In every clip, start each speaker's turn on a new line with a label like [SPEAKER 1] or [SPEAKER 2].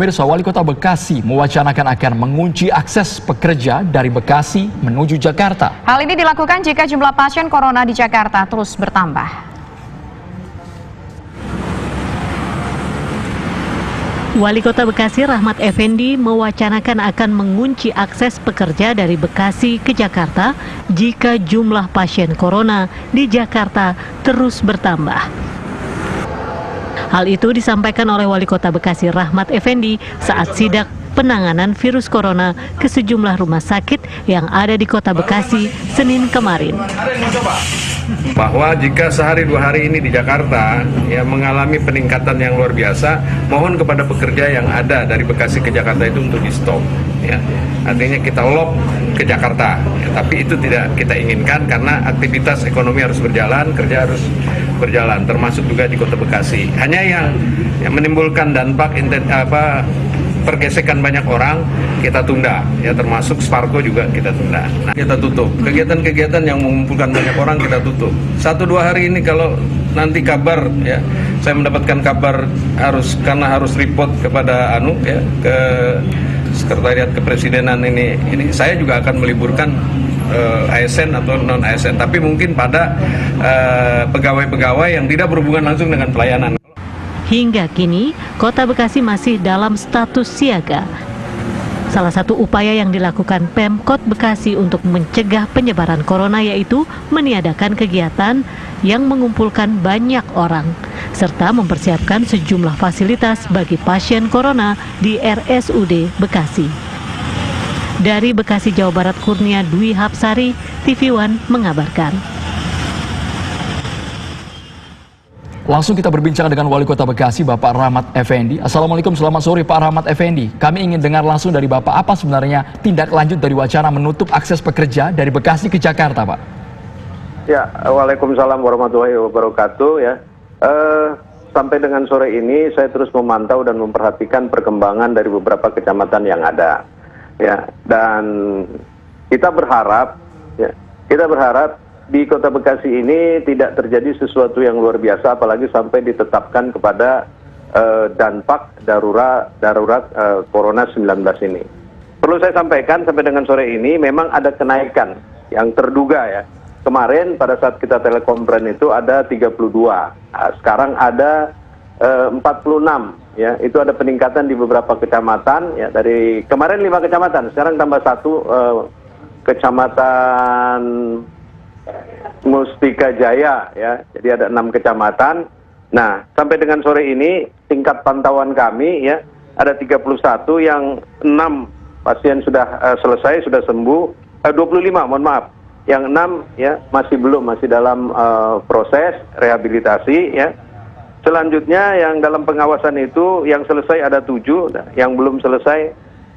[SPEAKER 1] Pemirsa, Wali Kota Bekasi mewacanakan akan mengunci akses pekerja dari Bekasi menuju Jakarta.
[SPEAKER 2] Hal ini dilakukan jika jumlah pasien corona di Jakarta terus bertambah.
[SPEAKER 3] Wali Kota Bekasi Rahmat Effendi mewacanakan akan mengunci akses pekerja dari Bekasi ke Jakarta jika jumlah pasien corona di Jakarta terus bertambah. Hal itu disampaikan oleh Wali Kota Bekasi Rahmat Effendi saat sidak penanganan virus corona ke sejumlah rumah sakit yang ada di Kota Bekasi Senin kemarin.
[SPEAKER 4] Bahwa jika sehari dua hari ini di Jakarta ya mengalami peningkatan yang luar biasa, mohon kepada pekerja yang ada dari Bekasi ke Jakarta itu untuk di stop. Ya. Artinya kita lock ke Jakarta, ya, tapi itu tidak kita inginkan karena aktivitas ekonomi harus berjalan, kerja harus berjalan, termasuk juga di Kota Bekasi. Hanya yang menimbulkan dampak pergesekan banyak orang kita tunda, ya termasuk Sparko juga kita tunda. Nah, kita tutup kegiatan-kegiatan yang mengumpulkan banyak orang kita tutup. 1-2 hari ini kalau nanti kabar ya, saya mendapatkan kabar karena harus report kepada ke Sekretariat Kepresidenan ini saya juga akan meliburkan ASN atau non ASN, tapi mungkin pada pegawai-pegawai yang tidak berhubungan langsung dengan pelayanan.
[SPEAKER 3] Hingga kini, Kota Bekasi masih dalam status siaga. Salah satu upaya yang dilakukan Pemkot Bekasi untuk mencegah penyebaran corona yaitu meniadakan kegiatan yang mengumpulkan banyak orang, serta mempersiapkan sejumlah fasilitas bagi pasien corona di RSUD Bekasi. Dari Bekasi, Jawa Barat, Kurnia Dwi Hapsari, TV One mengabarkan.
[SPEAKER 1] Langsung kita berbincang dengan Wali Kota Bekasi, Bapak Rahmat Effendi. Assalamualaikum, selamat sore Pak Rahmat Effendi. Kami ingin dengar langsung dari Bapak apa sebenarnya tindak lanjut dari wacana menutup akses pekerja dari Bekasi ke Jakarta, Pak?
[SPEAKER 5] Ya, waalaikumsalam warahmatullahi wabarakatuh. Ya, sampai dengan sore ini saya terus memantau dan memperhatikan perkembangan dari beberapa kecamatan yang ada. Ya, dan kita berharap di Kota Bekasi ini tidak terjadi sesuatu yang luar biasa, apalagi sampai ditetapkan kepada dampak darurat Corona 19 ini. Perlu saya sampaikan sampai dengan sore ini memang ada kenaikan yang terduga ya. Kemarin pada saat kita telekonferensi itu ada 32, sekarang ada 46 ya. Itu ada peningkatan di beberapa kecamatan ya, dari kemarin 5 kecamatan, sekarang tambah 1 kecamatan Mustika Jaya ya, jadi ada 6 kecamatan. Nah, sampai dengan sore ini tingkat pantauan kami ya ada 31, yang 6 pasien sudah selesai, sudah sembuh, 25 mohon maaf, yang 6 ya masih dalam proses rehabilitasi ya. Selanjutnya yang dalam pengawasan itu yang selesai ada 7, yang belum selesai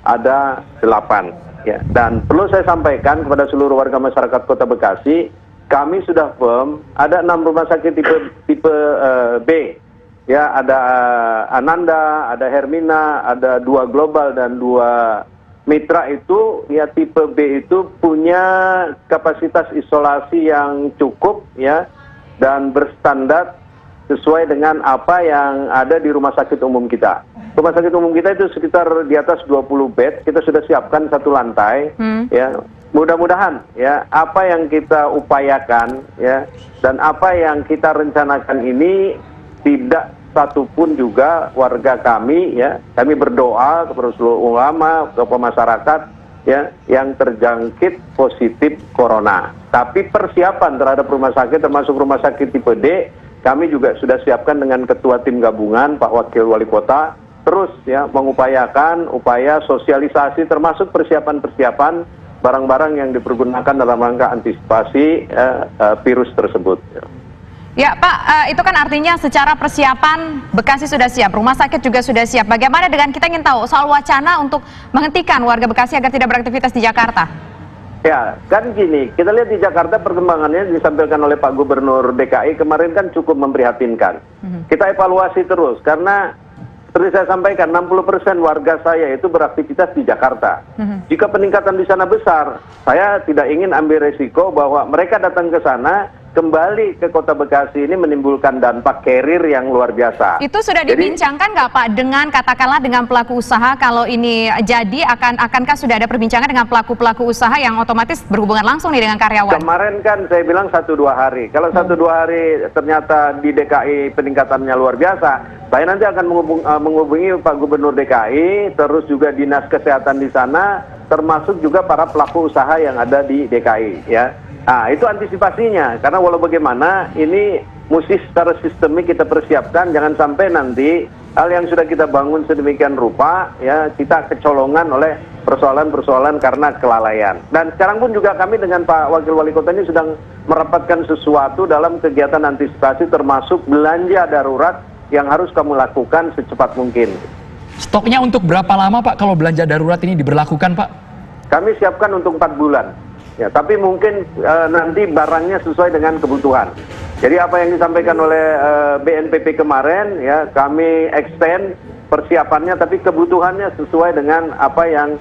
[SPEAKER 5] ada 8 ya. Dan perlu saya sampaikan kepada seluruh warga masyarakat Kota Bekasi, kami sudah firm ada 6 rumah sakit tipe B ya, ada Ananda, ada Hermina, ada 2 Global dan 2 Mitra. Itu ya tipe B itu punya kapasitas isolasi yang cukup ya, dan berstandar sesuai dengan apa yang ada di rumah sakit umum kita. Rumah sakit umum kita itu sekitar di atas 20 bed, kita sudah siapkan 1 lantai ya. Mudah-mudahan ya apa yang kita upayakan ya dan apa yang kita rencanakan ini tidak satupun juga warga kami ya, kami berdoa kepada seluruh ulama, kepada masyarakat ya yang terjangkit positif corona. Tapi persiapan terhadap rumah sakit termasuk rumah sakit tipe D kami juga sudah siapkan dengan Ketua Tim Gabungan Pak Wakil Wali Kota, terus ya mengupayakan upaya sosialisasi termasuk persiapan-persiapan barang-barang yang dipergunakan dalam rangka antisipasi virus tersebut.
[SPEAKER 2] Ya Pak, itu kan artinya secara persiapan Bekasi sudah siap, rumah sakit juga sudah siap. Bagaimana dengan, kita ingin tahu soal wacana untuk menghentikan warga Bekasi agar tidak beraktivitas di Jakarta?
[SPEAKER 5] Ya, kan gini, kita lihat di Jakarta perkembangannya disampaikan oleh Pak Gubernur DKI kemarin kan cukup memprihatinkan. Kita evaluasi terus, karena seperti saya sampaikan, 60% warga saya itu beraktivitas di Jakarta. Jika peningkatan di sana besar, saya tidak ingin ambil resiko bahwa mereka datang ke sana, kembali ke Kota Bekasi ini menimbulkan dampak carrier yang luar biasa.
[SPEAKER 2] Itu sudah dibincangkan nggak Pak dengan katakanlah dengan pelaku usaha kalau ini jadi akankah sudah ada perbincangan dengan pelaku usaha yang otomatis berhubungan langsung nih dengan karyawan?
[SPEAKER 5] Kemarin kan saya bilang 1-2 hari. Kalau 1-2 hari ternyata di DKI peningkatannya luar biasa, saya nanti akan menghubungi Pak Gubernur DKI, terus juga Dinas Kesehatan di sana, termasuk juga para pelaku usaha yang ada di DKI ya. Nah, itu antisipasinya, karena walau bagaimana ini mesti secara sistemik kita persiapkan, jangan sampai nanti hal yang sudah kita bangun sedemikian rupa ya kita kecolongan oleh persoalan-persoalan karena kelalaian. Dan sekarang pun juga kami dengan Pak Wakil Wali Kota ini sedang merapatkan sesuatu dalam kegiatan antisipasi termasuk belanja darurat yang harus kamu lakukan secepat mungkin.
[SPEAKER 1] Stoknya untuk berapa lama Pak kalau belanja darurat ini diberlakukan Pak?
[SPEAKER 5] Kami siapkan untuk 4 bulan. Ya, tapi mungkin nanti barangnya sesuai dengan kebutuhan. Jadi apa yang disampaikan oleh BNPB kemarin, ya kami extend persiapannya, tapi kebutuhannya sesuai dengan apa yang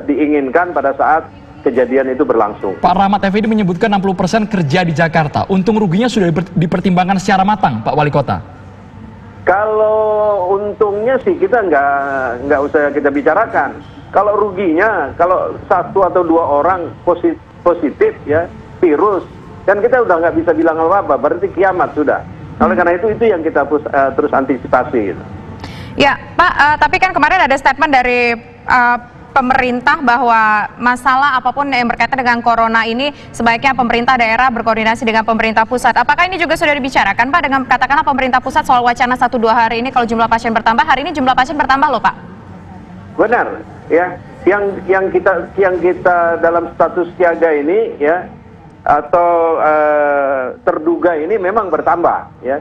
[SPEAKER 5] diinginkan pada saat kejadian itu berlangsung.
[SPEAKER 1] Pak Rahmat Effendi menyebutkan 60% kerja di Jakarta. Untung ruginya sudah dipertimbangkan secara matang, Pak Wali Kota.
[SPEAKER 5] Kalau untungnya sih kita nggak usah kita bicarakan. Kalau ruginya, kalau 1 atau 2 orang positif ya virus, kan kita udah nggak bisa bilang apa-apa, berarti kiamat sudah. Oleh karena itu yang kita terus antisipasi. Gitu.
[SPEAKER 2] Ya Pak, tapi kan kemarin ada statement dari pemerintah bahwa masalah apapun yang berkaitan dengan corona ini sebaiknya pemerintah daerah berkoordinasi dengan pemerintah pusat. Apakah ini juga sudah dibicarakan Pak dengan katakanlah pemerintah pusat soal wacana 1-2 hari ini kalau jumlah pasien bertambah? Hari ini jumlah pasien bertambah loh Pak.
[SPEAKER 5] Benar, ya. Yang kita dalam status siaga ini, ya, atau terduga ini memang bertambah, ya.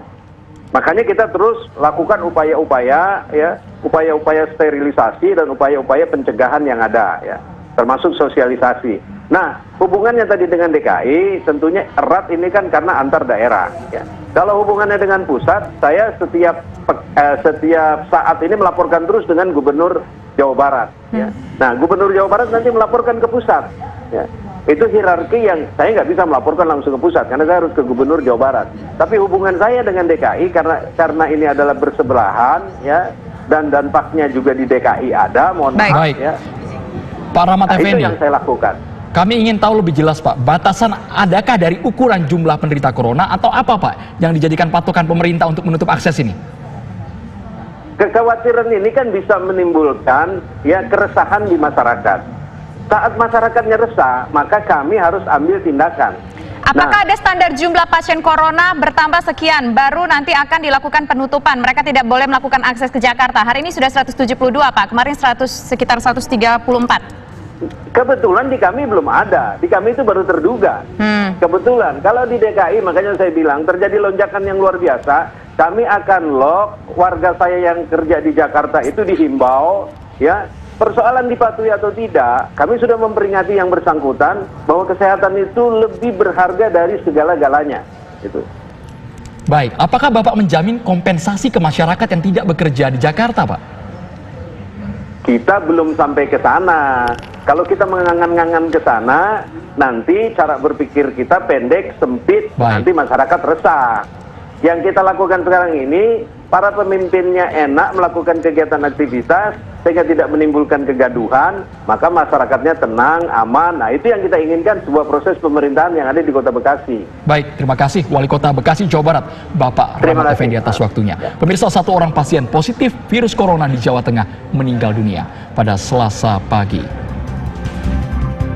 [SPEAKER 5] Makanya kita terus lakukan upaya-upaya, ya, upaya-upaya sterilisasi dan upaya-upaya pencegahan yang ada, ya, termasuk sosialisasi. Nah, hubungannya tadi dengan DKI tentunya erat ini kan karena antar daerah, ya. Kalau hubungannya dengan pusat, saya setiap saat ini melaporkan terus dengan Gubernur Jawa Barat. Ya. Nah, Gubernur Jawa Barat nanti melaporkan ke pusat. Ya. Itu hierarki yang saya nggak bisa melaporkan langsung ke pusat karena saya harus ke Gubernur Jawa Barat. Tapi hubungan saya dengan DKI karena ini adalah bersebelahan, ya, dan dampaknya juga di DKI ada. Mohon maaf.
[SPEAKER 1] Baik.
[SPEAKER 5] Ya.
[SPEAKER 1] Pak Rahmat Effendi.
[SPEAKER 5] Itu yang saya lakukan.
[SPEAKER 1] Kami ingin tahu lebih jelas Pak, batasan adakah dari ukuran jumlah penderita corona atau apa Pak yang dijadikan patokan pemerintah untuk menutup akses ini?
[SPEAKER 5] Kekhawatiran ini kan bisa menimbulkan ya keresahan di masyarakat. Saat masyarakatnya resah, maka kami harus ambil tindakan.
[SPEAKER 2] Apakah ada standar jumlah pasien corona bertambah sekian, baru nanti akan dilakukan penutupan? Mereka tidak boleh melakukan akses ke Jakarta. Hari ini sudah 172 Pak, kemarin sekitar 134.
[SPEAKER 5] Kebetulan di kami belum ada, di kami itu baru terduga. Kebetulan, kalau di DKI makanya saya bilang terjadi lonjakan yang luar biasa, kami akan lock warga saya yang kerja di Jakarta itu dihimbau, ya. Persoalan dipatuhi atau tidak, kami sudah memperingati yang bersangkutan bahwa kesehatan itu lebih berharga dari segala-galanya. Gitu.
[SPEAKER 1] Baik, apakah Bapak menjamin kompensasi ke masyarakat yang tidak bekerja di Jakarta, Pak?
[SPEAKER 5] Kita belum sampai ke sana. Kalau kita mengangan-angan ke sana, nanti cara berpikir kita pendek, sempit, nanti masyarakat resah. Yang kita lakukan sekarang ini, para pemimpinnya enak melakukan kegiatan aktivitas, sehingga tidak menimbulkan kegaduhan, maka masyarakatnya tenang, aman. Nah, itu yang kita inginkan, sebuah proses pemerintahan yang ada di Kota Bekasi.
[SPEAKER 1] Baik, terima kasih Wali Kota Bekasi, Jawa Barat, Bapak Rahmat Effendi atas waktunya. Pemirsa, 1 orang pasien positif virus corona di Jawa Tengah meninggal dunia pada Selasa pagi.